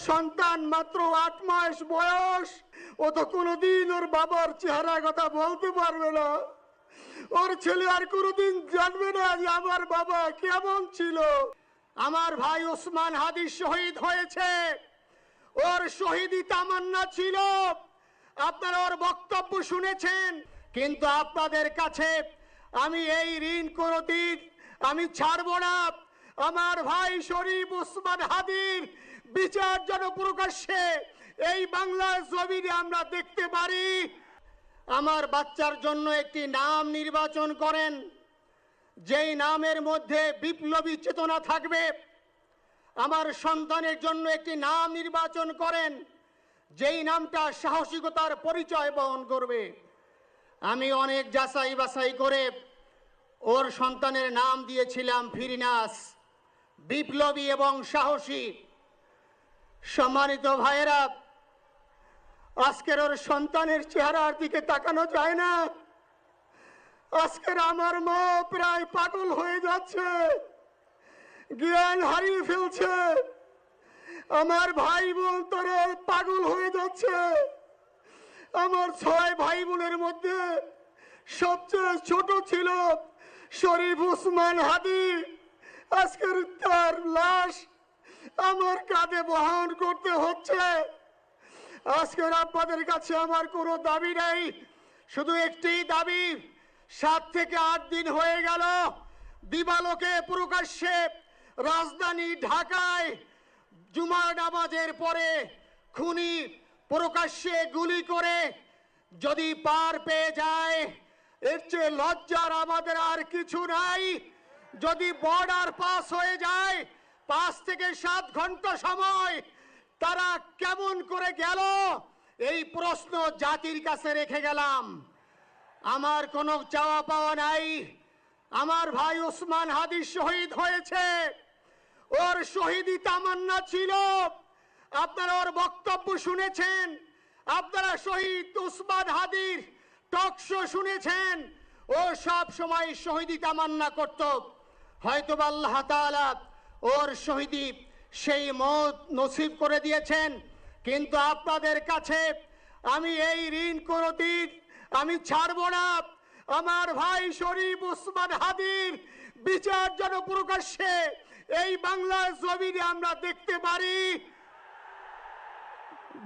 সন্তান মাত্র 8 মাস বয়স, ও তো কোনোদিন ওর বাবার চেহারা কথা বলতে পারবে না। ওর ছেলে আর কোনোদিন জানবে না যে আমার বাবা কেমন ছিল। আমার ভাই ওসমান হাদি শহীদ হয়েছে, ওর শহীদি তামান্না ছিল। আপনারা ওর বক্তব্য শুনেছেন, কিন্তু আপনাদের কাছে আমি এই ঋণ কোনোদিন আমি ছাড়বো না। আমার ভাই শরীফ ওসমান হাদির বিচার যেন প্রকাশ্যে এই বাংলার জমিনে আমরা দেখতে পারি। আমার বাচ্চার জন্য একটি নাম নির্বাচন করেন, যেই নামের মধ্যে বিপ্লবী চেতনা থাকবে। আমার সন্তানের জন্য একটি নাম নির্বাচন করেন, যেই নামটা সাহসিকতার পরিচয় বহন করবে। আমি অনেক যাচাই বাছাই করে ওর সন্তানের নাম দিয়েছিলাম ফিরিনাস, বিপ্লবী এবং সাহসী। সম্মানিত ভাইয়েরা, আজকের ওর সন্তানের চেহারার দিকে তাকানো যায় না। আজকের আমার মা প্রায় পাগল হয়ে যাচ্ছে, জ্ঞান হারিয়ে ফেলছে। আমার ভাই বোন তারা পাগল হয়ে যাচ্ছে। আমার 6 ভাই বোনের মধ্যে সবচেয়ে ছোট ছিল শরীফ ওসমান হাদি। আজকের তার লাশ আমার কাঁধে বহন করতে হচ্ছে। আজকের আপনাদের কাছে আমার কোনো দাবি নেই, শুধু একটি দাবি। 7 থেকে 8 দিন হয়ে গেল দিবালোকে প্রকাশ্যে রাজধানী ঢাকায় জুমার নামাজের পরে খুনি প্রকাশ্যে গুলি করে যদি পার পেয়ে যায়, এর চেয়ে লজ্জার আমাদের আর কিছু নাই। যদি বর্ডার পাস হয়ে যায়, 5 থেকে 7 ঘন্টা সময় তারা কেমন করে গেল, এই প্রশ্ন জাতির কাছে রেখে গেলাম। আমার কোনো চাওয়া পাওয়া নাই। আমার ভাই ওসমান হাদি শহীদ হয়েছে, ওর শহীদি তামান্না ছিল। আপনারা ওর বক্তব্য শুনেছেন, আপনারা শহীদ ওসমান হাদির টক শো শুনেছেন। ও সব সময় শহীদি তামান্না করত। হয়তো আল্লাহ তাআলা ওর শহীদি সেই মত নসিব করে দিয়েছেন, কিন্তু আপনাদের কাছে আমি এই ঋণ কোনোদিন আমি ছাড়বো না। আমার ভাই শরীফ ওসমান হাদির বিচার যেন প্রকাশ্যে এই বাংলার জমিনে আমরা দেখতে পারি।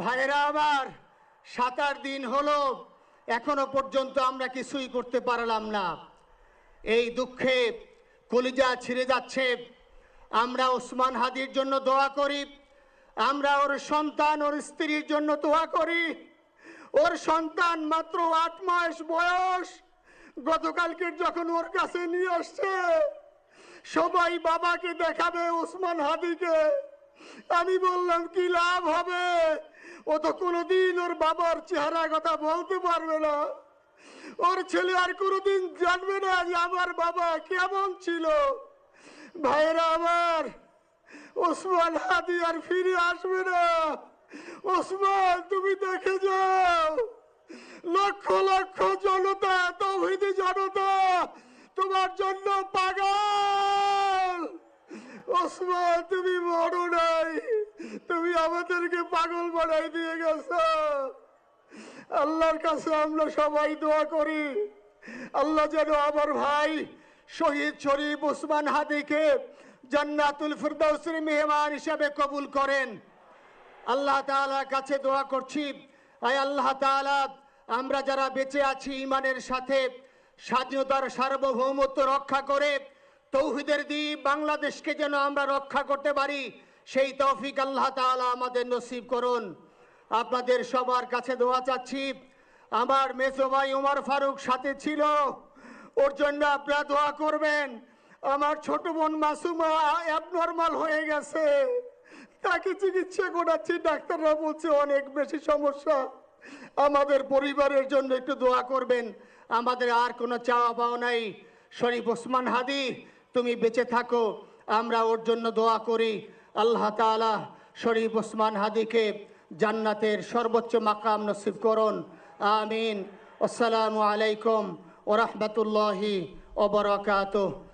ভাইরা আমার, 7-8 দিন হলো, এখনো পর্যন্ত আমরা কিছুই করতে পারলাম না। এই দুঃখে কলিজা ছিঁড়ে যাচ্ছে। আমরা ওসমান হাদির জন্য দোয়া করি, আমরা ওর সন্তান ওর স্ত্রীর জন্য দোয়া করি। ওর সন্তান মাত্র 8 মাস বয়স। গতকালকে যখন ওর কাছে নিয়ে আসছে, সবাই বাবাকে দেখাবে ওসমান হাদিকে। আমি বললাম কি লাভ হবে, ও তো কোনোদিন ওর বাবার চেহারা কথা বলতে পারবে না। ওর ছেলে আর কোনোদিন জানবে না যে আমার বাবা কেমন ছিল। ভাইরা আমার, ওসমান হাদি আর ফিরে আসবে না। ওসমান, তুমি দেখে যাও, লক্ষ লক্ষ জনতা, তৌহিদি জনতা তোমার জন্য পাগল। ওসমান, তুমি মরো নাই, তুমি আমাদেরকে পাগল বানাই দিয়ে গেছো। আল্লাহর কাছে আমরা সবাই দোয়া করি, আল্লাহ যেন আমার ভাই শহীদ শরীফ ওসমান হাদিকে জান্নাতুল ফিরদাউসের মেহমান হিসেবে কবুল করেন। আল্লাহ তাআলার কাছে দোয়া করছি, আয় আল্লাহ তাআলা, আমরা যারা বেঁচে আছি ঈমানের সাথে স্বাধীনতার সার্বভৌমত্ব রক্ষা করে তৌহিদের দ্বীপ বাংলাদেশকে যেন আমরা রক্ষা করতে পারি, সেই তৌফিক আল্লাহ তাআলা আমাদের নসিব করুন। আপনাদের সবার কাছে দোয়া চাচ্ছি। আমার মেজো ভাই ওমর ফারুক সাথে ছিল, ওর জন্য আপনারা দোয়া করবেন। আমার ছোট বোন মাসুমা অ্যাবনর্মাল হয়ে গেছে, তাকে চিকিৎসা করাচ্ছি, ডাক্তাররা বলছে অনেক বেশি সমস্যা। আমাদের পরিবারের জন্য একটু দোয়া করবেন। আমাদের আর কোনো চাওয়া পাওয়া নাই। শরীফ ওসমান হাদি, তুমি বেঁচে থাকো, আমরা ওর জন্য দোয়া করি। আল্লাহ তাআলা শরীফ ওসমান হাদিকে জান্নাতের সর্বোচ্চ মাকাম নসিব করুন। আমিন। আসসালামু আলাইকুম ওয়া রাহমাতুল্লাহি ওয়া বারাকাতুহু।